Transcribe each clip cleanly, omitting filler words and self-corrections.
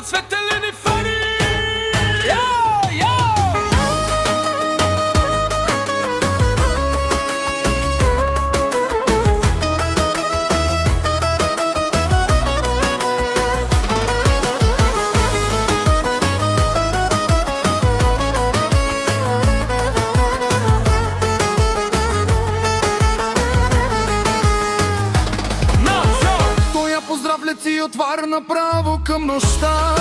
Цветелини Фани. Поздравлят си отваря направо към нощта.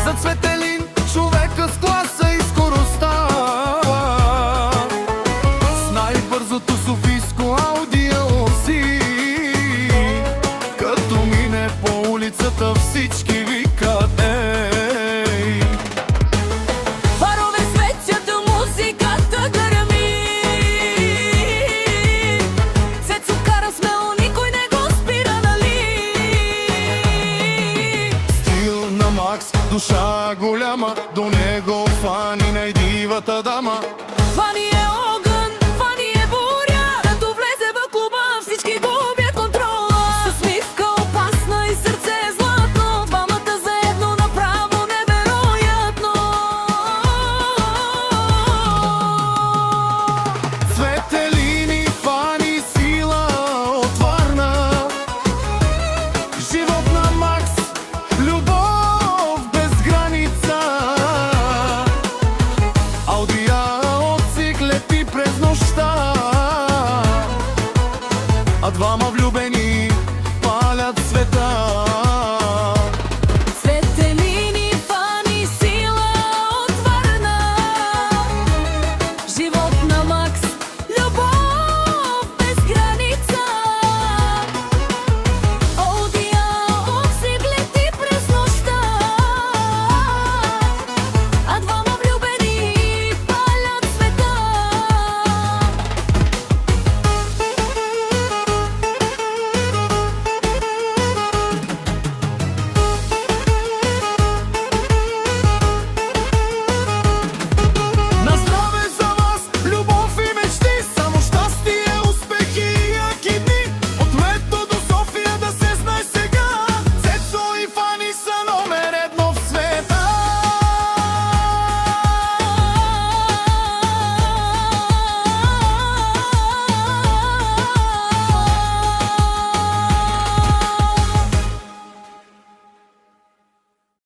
За Цветелин, човека с класа и скоростта, с най-бързото софийско аудио си. Като мине по улицата, всички викат ей. Фарове светят, музиката гърми. Цецо кара смело, никой не го спира, нали? Стил на Макс, душа голяма, до него Фани най-дивата дама. Фани е огън, Фани е буря. Като влезе в клуба, всички губят контрола. С усмивка опасна и сърце златно, двамата заедно направо невероятно. Цветелин и Фани, сила от Варна. Живот на Макс, любов без граница. Аудия от циклети през нощта, а двама влюбени палят света.